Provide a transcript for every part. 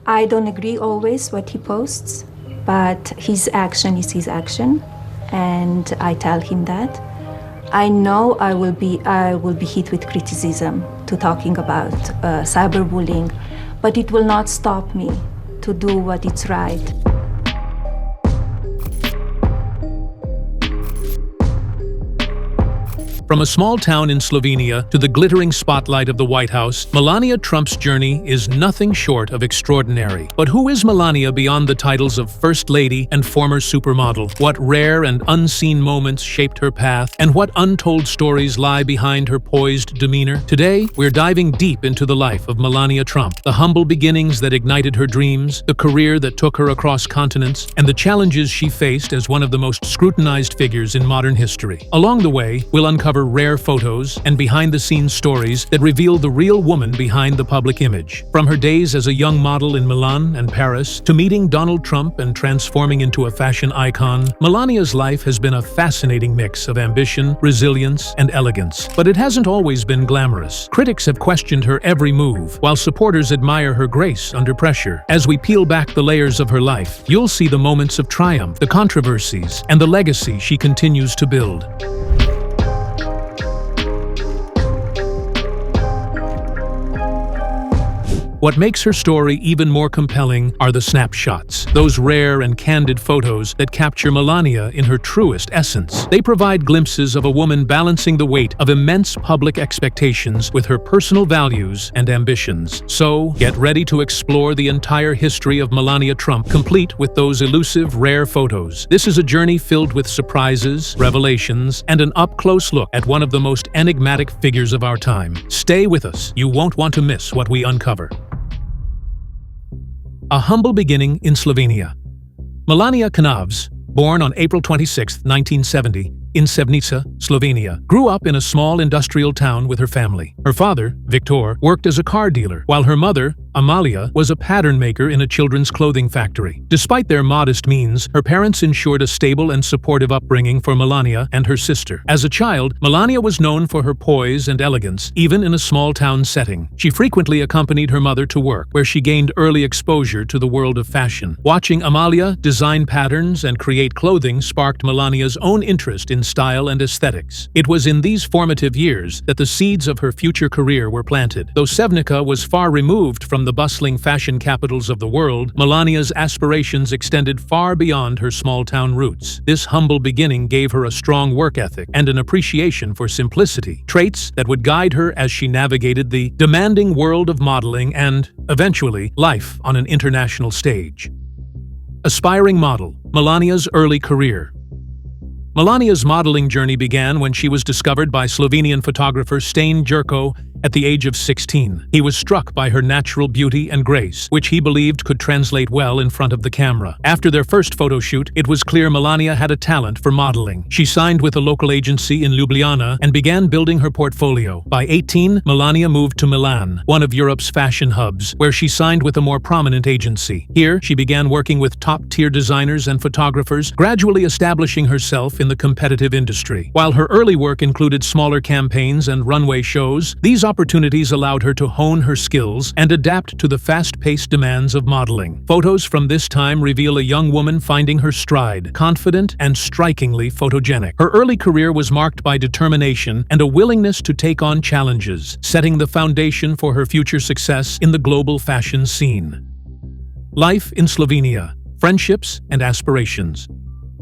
I don't agree always what he posts, but his action is his action, and I tell him that. I know I will be hit with criticism to talking about cyberbullying, but it will not stop me to do what is right. From a small town in Slovenia to the glittering spotlight of the White House, Melania Trump's journey is nothing short of extraordinary. But who is Melania beyond the titles of First Lady and former supermodel? What rare and unseen moments shaped her path, and what untold stories lie behind her poised demeanor? Today, we're diving deep into the life of Melania Trump, the humble beginnings that ignited her dreams, the career that took her across continents, and the challenges she faced as one of the most scrutinized figures in modern history. Along the way, we'll uncover rare photos and behind-the-scenes stories that reveal the real woman behind the public image. From her days as a young model in Milan and Paris to meeting Donald Trump and transforming into a fashion icon, Melania's life has been a fascinating mix of ambition, resilience, and elegance. But it hasn't always been glamorous. Critics have questioned her every move, while supporters admire her grace under pressure. As we peel back the layers of her life, you'll see the moments of triumph, the controversies, and the legacy she continues to build. What makes her story even more compelling are the snapshots, those rare and candid photos that capture Melania in her truest essence. They provide glimpses of a woman balancing the weight of immense public expectations with her personal values and ambitions. So, get ready to explore the entire history of Melania Trump, complete with those elusive, rare photos. This is a journey filled with surprises, revelations, and an up-close look at one of the most enigmatic figures of our time. Stay with us. You won't want to miss what we uncover. A humble beginning in Slovenia. Melania Knavs, born on April 26, 1970, in Sevnica, Slovenia, grew up in a small industrial town with her family. Her father, Viktor, worked as a car dealer, while her mother, Amalia, was a pattern maker in a children's clothing factory. Despite their modest means, her parents ensured a stable and supportive upbringing for Melania and her sister. As a child, Melania was known for her poise and elegance, even in a small-town setting. She frequently accompanied her mother to work, where she gained early exposure to the world of fashion. Watching Amalia design patterns and create clothing sparked Melania's own interest in style and aesthetics. It was in these formative years that the seeds of her future career were planted. Though Sevnica was far removed from the bustling fashion capitals of the world, Melania's aspirations extended far beyond her small-town roots. This humble beginning gave her a strong work ethic and an appreciation for simplicity, traits that would guide her as she navigated the demanding world of modeling and, eventually, life on an international stage. Aspiring model, Melania's early career. Melania's modeling journey began when she was discovered by Slovenian photographer Stane Jurko at the age of 16. He was struck by her natural beauty and grace, which he believed could translate well in front of the camera. After their first photo shoot, it was clear Melania had a talent for modeling. She signed with a local agency in Ljubljana and began building her portfolio. By 18, Melania moved to Milan, one of Europe's fashion hubs, where she signed with a more prominent agency. Here, she began working with top-tier designers and photographers, gradually establishing herself in the competitive industry. While her early work included smaller campaigns and runway shows, these opportunities allowed her to hone her skills and adapt to the fast-paced demands of modeling. Photos from this time reveal a young woman finding her stride, confident and strikingly photogenic. Her early career was marked by determination and a willingness to take on challenges, setting the foundation for her future success in the global fashion scene. Life in Slovenia, friendships and aspirations.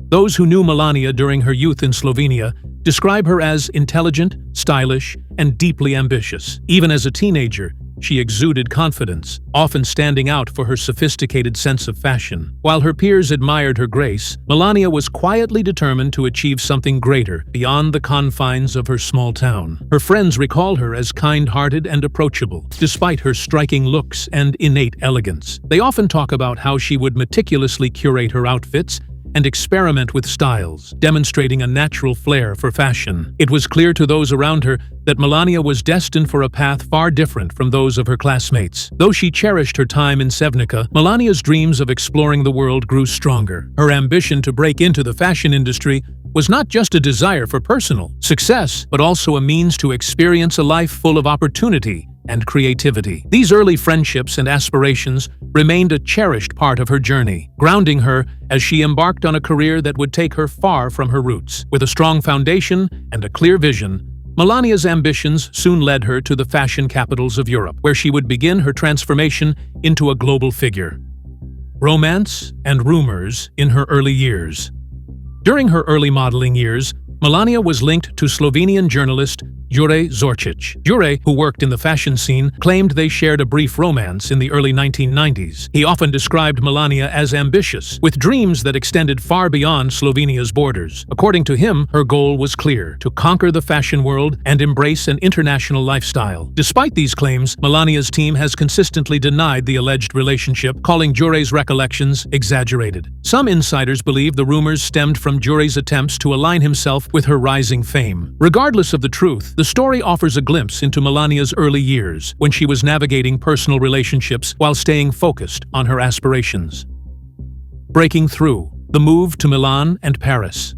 Those who knew Melania during her youth in Slovenia describe her as intelligent, stylish, and deeply ambitious. Even as a teenager, she exuded confidence, often standing out for her sophisticated sense of fashion. While her peers admired her grace, Melania was quietly determined to achieve something greater beyond the confines of her small town. Her friends recall her as kind-hearted and approachable, despite her striking looks and innate elegance. They often talk about how she would meticulously curate her outfits and experiment with styles, demonstrating a natural flair for fashion. It was clear to those around her that Melania was destined for a path far different from those of her classmates. Though she cherished her time in Sevnica, Melania's dreams of exploring the world grew stronger. Her ambition to break into the fashion industry was not just a desire for personal success, but also a means to experience a life full of opportunity and creativity. These early friendships and aspirations remained a cherished part of her journey, grounding her as she embarked on a career that would take her far from her roots. With a strong foundation and a clear vision, Melania's ambitions soon led her to the fashion capitals of Europe, where she would begin her transformation into a global figure. Romance and rumors in her early years. During her early modeling years, Melania was linked to Slovenian journalist Jure Zorčić. Jure, who worked in the fashion scene, claimed they shared a brief romance in the early 1990s. He often described Melania as ambitious, with dreams that extended far beyond Slovenia's borders. According to him, her goal was clear: to conquer the fashion world and embrace an international lifestyle. Despite these claims, Melania's team has consistently denied the alleged relationship, calling Jure's recollections exaggerated. Some insiders believe the rumors stemmed from Jure's attempts to align himself with her rising fame. Regardless of the truth, the story offers a glimpse into Melania's early years, when she was navigating personal relationships while staying focused on her aspirations. Breaking through: the move to Milan and Paris.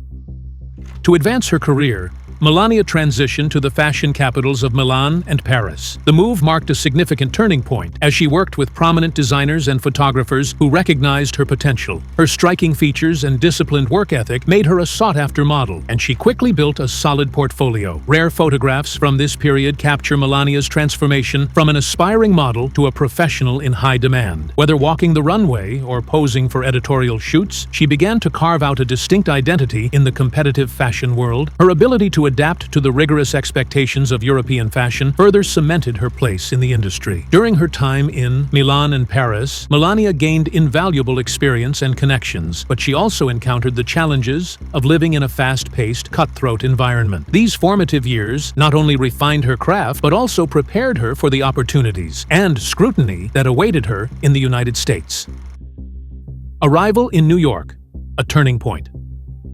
To advance her career, Melania transitioned to the fashion capitals of Milan and Paris. The move marked a significant turning point, as she worked with prominent designers and photographers who recognized her potential. Her striking features and disciplined work ethic made her a sought-after model, and she quickly built a solid portfolio. Rare photographs from this period capture Melania's transformation from an aspiring model to a professional in high demand. Whether walking the runway or posing for editorial shoots, she began to carve out a distinct identity in the competitive fashion world. Her ability to adapt to the rigorous expectations of European fashion further cemented her place in the industry. During her time in Milan and Paris, Melania gained invaluable experience and connections, but she also encountered the challenges of living in a fast-paced, cutthroat environment. These formative years not only refined her craft, but also prepared her for the opportunities and scrutiny that awaited her in the United States. Arrival in New York, a turning point.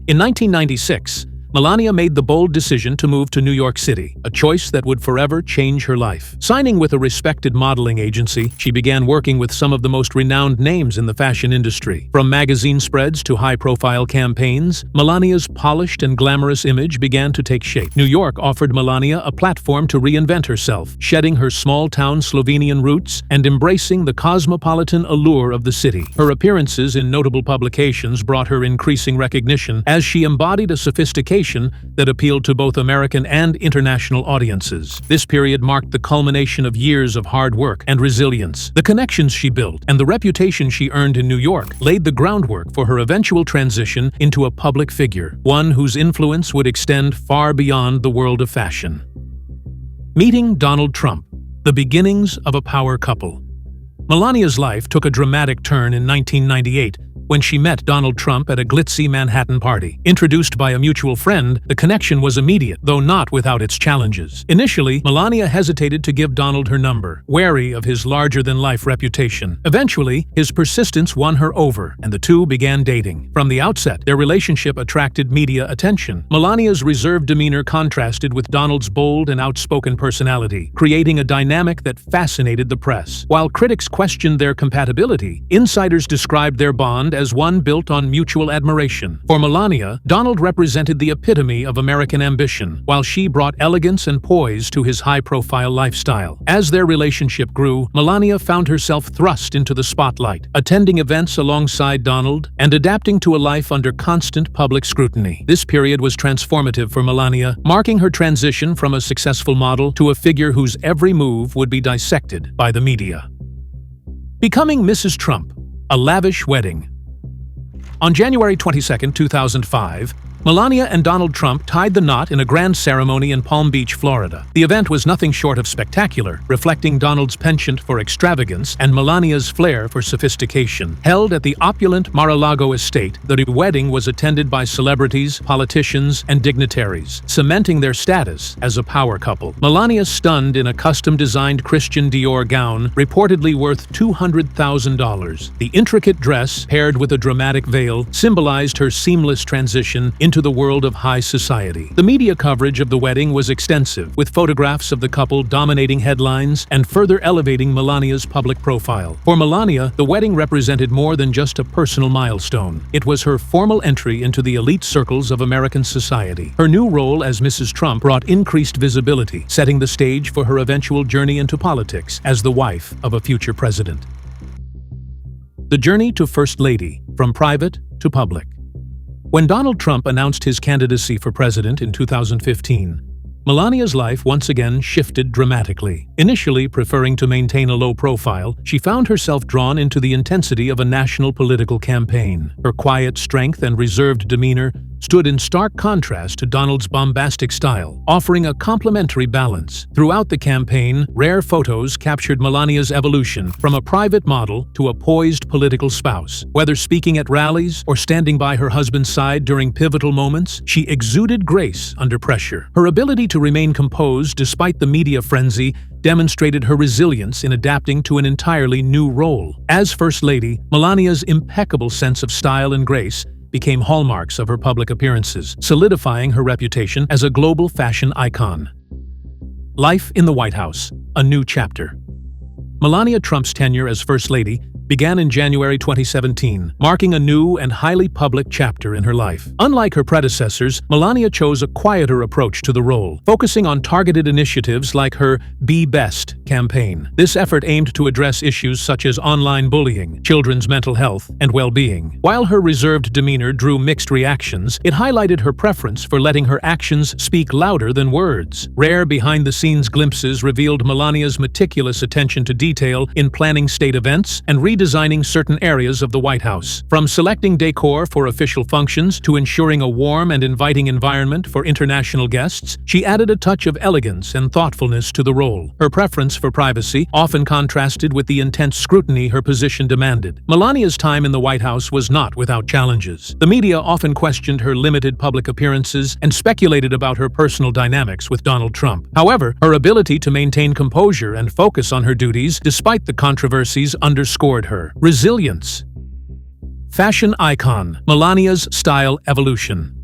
In 1996, Melania made the bold decision to move to New York City, a choice that would forever change her life. Signing with a respected modeling agency, she began working with some of the most renowned names in the fashion industry. From magazine spreads to high-profile campaigns, Melania's polished and glamorous image began to take shape. New York offered Melania a platform to reinvent herself, shedding her small-town Slovenian roots and embracing the cosmopolitan allure of the city. Her appearances in notable publications brought her increasing recognition, as she embodied a sophistication that appealed to both American and international audiences. This period marked the culmination of years of hard work and resilience. The connections she built and the reputation she earned in New York laid the groundwork for her eventual transition into a public figure, one whose influence would extend far beyond the world of fashion. Meeting Donald Trump, the beginnings of a power couple. Melania's life took a dramatic turn in 1998 when she met Donald Trump at a glitzy Manhattan party. Introduced by a mutual friend, the connection was immediate, though not without its challenges. Initially, Melania hesitated to give Donald her number, wary of his larger-than-life reputation. Eventually, his persistence won her over, and the two began dating. From the outset, their relationship attracted media attention. Melania's reserved demeanor contrasted with Donald's bold and outspoken personality, creating a dynamic that fascinated the press. While critics questioned their compatibility, insiders described their bond as one built on mutual admiration. For Melania, Donald represented the epitome of American ambition, while she brought elegance and poise to his high-profile lifestyle. As their relationship grew, Melania found herself thrust into the spotlight, attending events alongside Donald and adapting to a life under constant public scrutiny. This period was transformative for Melania, marking her transition from a successful model to a figure whose every move would be dissected by the media. Becoming Mrs. Trump, a lavish wedding. On January 22, 2005, Melania and Donald Trump tied the knot in a grand ceremony in Palm Beach, Florida. The event was nothing short of spectacular, reflecting Donald's penchant for extravagance and Melania's flair for sophistication. Held at the opulent Mar-a-Lago estate, the wedding was attended by celebrities, politicians, and dignitaries, cementing their status as a power couple. Melania stunned in a custom-designed Christian Dior gown, reportedly worth $200,000. The intricate dress, paired with a dramatic veil, symbolized her seamless transition into into the world of high society. The media coverage of the wedding was extensive, with photographs of the couple dominating headlines and further elevating Melania's public profile. For Melania, the wedding represented more than just a personal milestone. It was her formal entry into the elite circles of American society. Her new role as Mrs. Trump brought increased visibility, setting the stage for her eventual journey into politics as the wife of a future president. The journey to First Lady, from private to public. When Donald Trump announced his candidacy for president in 2015, Melania's life once again shifted dramatically. Initially preferring to maintain a low profile, she found herself drawn into the intensity of a national political campaign. Her quiet strength and reserved demeanor stood in stark contrast to Donald's bombastic style, offering a complementary balance. Throughout the campaign, rare photos captured Melania's evolution from a private model to a poised political spouse. Whether speaking at rallies or standing by her husband's side during pivotal moments, she exuded grace under pressure. Her ability to remain composed despite the media frenzy demonstrated her resilience in adapting to an entirely new role. As First Lady, Melania's impeccable sense of style and grace became hallmarks of her public appearances, solidifying her reputation as a global fashion icon. Life in the White House, a new chapter. Melania Trump's tenure as First Lady began in January 2017, marking a new and highly public chapter in her life. Unlike her predecessors, Melania chose a quieter approach to the role, focusing on targeted initiatives like her Be Best campaign. This effort aimed to address issues such as online bullying, children's mental health, and well-being. While her reserved demeanor drew mixed reactions, it highlighted her preference for letting her actions speak louder than words. Rare behind-the-scenes glimpses revealed Melania's meticulous attention to detail in planning state events and redesigning certain areas of the White House. From selecting decor for official functions to ensuring a warm and inviting environment for international guests, she added a touch of elegance and thoughtfulness to the role. Her preference for privacy often contrasted with the intense scrutiny her position demanded. Melania's time in the White House was not without challenges. The media often questioned her limited public appearances and speculated about her personal dynamics with Donald Trump. However, her ability to maintain composure and focus on her duties despite the controversies underscored her resilience. Fashion icon, Melania's style evolution.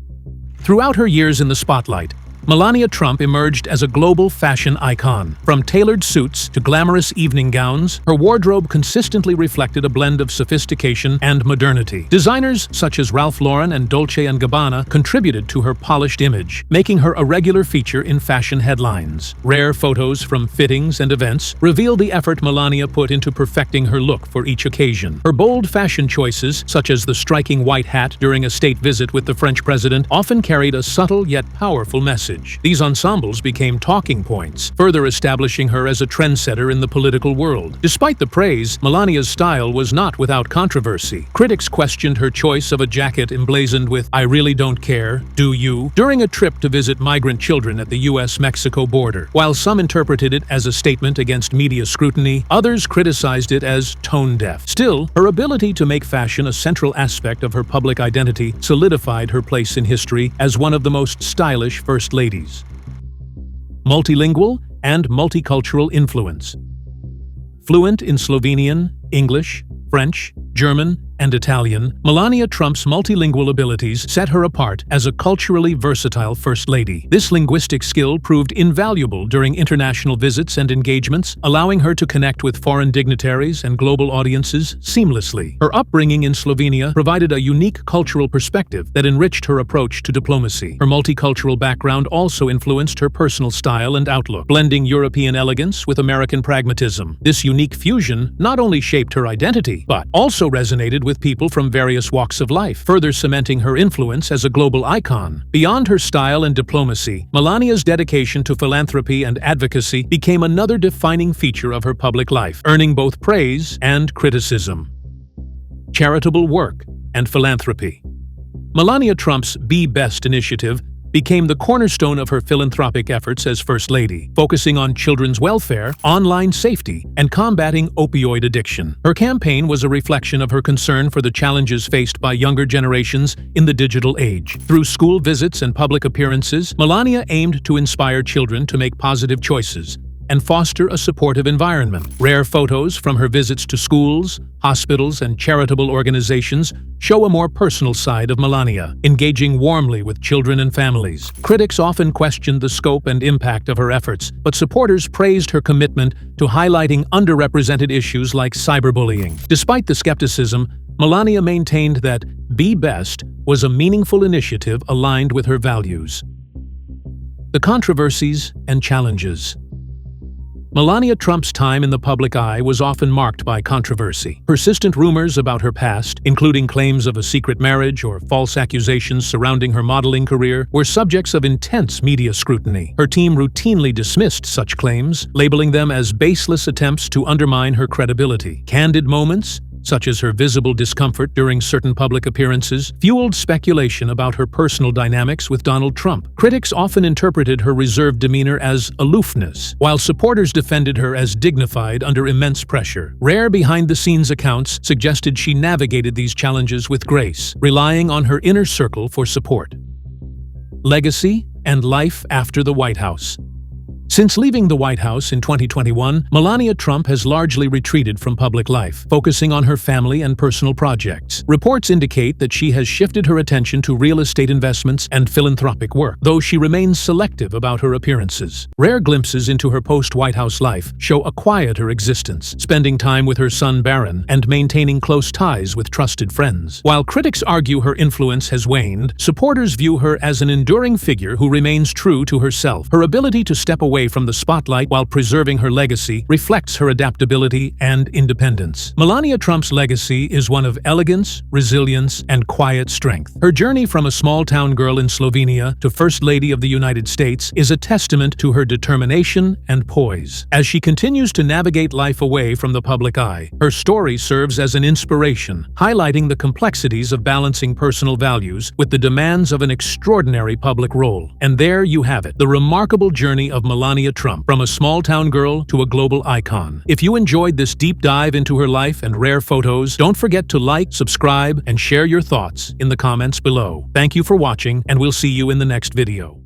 Throughout her years in the spotlight, Melania Trump emerged as a global fashion icon. From tailored suits to glamorous evening gowns, her wardrobe consistently reflected a blend of sophistication and modernity. Designers such as Ralph Lauren and Dolce & Gabbana contributed to her polished image, making her a regular feature in fashion headlines. Rare photos from fittings and events reveal the effort Melania put into perfecting her look for each occasion. Her bold fashion choices, such as the striking white hat during a state visit with the French president, often carried a subtle yet powerful message. These ensembles became talking points, further establishing her as a trendsetter in the political world. Despite the praise, Melania's style was not without controversy. Critics questioned her choice of a jacket emblazoned with "I really don't care, do you?" during a trip to visit migrant children at the US-Mexico border. While some interpreted it as a statement against media scrutiny, others criticized it as tone-deaf. Still, her ability to make fashion a central aspect of her public identity solidified her place in history as one of the most stylish first ladies. Multilingual and multicultural influence. Fluent in Slovenian, English, French, German, and Italian, Melania Trump's multilingual abilities set her apart as a culturally versatile First Lady. This linguistic skill proved invaluable during international visits and engagements, allowing her to connect with foreign dignitaries and global audiences seamlessly. Her upbringing in Slovenia provided a unique cultural perspective that enriched her approach to diplomacy. Her multicultural background also influenced her personal style and outlook, blending European elegance with American pragmatism. This unique fusion not only shaped her identity, but also resonated with people from various walks of life, further cementing her influence as a global icon. Beyond her style and diplomacy, Melania's dedication to philanthropy and advocacy became another defining feature of her public life, earning both praise and criticism. Charitable work and philanthropy. Melania Trump's Be Best initiative became the cornerstone of her philanthropic efforts as First Lady, focusing on children's welfare, online safety, and combating opioid addiction. Her campaign was a reflection of her concern for the challenges faced by younger generations in the digital age. Through school visits and public appearances, Melania aimed to inspire children to make positive choices, and foster a supportive environment. Rare photos from her visits to schools, hospitals, and charitable organizations show a more personal side of Melania, engaging warmly with children and families. Critics often questioned the scope and impact of her efforts, but supporters praised her commitment to highlighting underrepresented issues like cyberbullying. Despite the skepticism, Melania maintained that Be Best was a meaningful initiative aligned with her values. The controversies and challenges. Melania Trump's time in the public eye was often marked by controversy. Persistent rumors about her past, including claims of a secret marriage or false accusations surrounding her modeling career, were subjects of intense media scrutiny. Her team routinely dismissed such claims, labeling them as baseless attempts to undermine her credibility. Candid moments, such as her visible discomfort during certain public appearances, fueled speculation about her personal dynamics with Donald Trump. Critics often interpreted her reserved demeanor as aloofness, while supporters defended her as dignified under immense pressure. Rare behind-the-scenes accounts suggested she navigated these challenges with grace, relying on her inner circle for support. Legacy and life after the White House. Since leaving the White House in 2021, Melania Trump has largely retreated from public life, focusing on her family and personal projects. Reports indicate that she has shifted her attention to real estate investments and philanthropic work, though she remains selective about her appearances. Rare glimpses into her post-White House life show a quieter existence, spending time with her son Barron and maintaining close ties with trusted friends. While critics argue her influence has waned, supporters view her as an enduring figure who remains true to herself. Her ability to step away from the spotlight while preserving her legacy reflects her adaptability and independence. Melania Trump's legacy is one of elegance, resilience, and quiet strength. Her journey from a small-town girl in Slovenia to First Lady of the United States is a testament to her determination and poise. As she continues to navigate life away from the public eye, her story serves as an inspiration, highlighting the complexities of balancing personal values with the demands of an extraordinary public role. And there you have it, the remarkable journey of Melania Trump, from a small-town girl to a global icon. If you enjoyed this deep dive into her life and rare photos, don't forget to like, subscribe, and share your thoughts in the comments below. Thank you for watching, and we'll see you in the next video.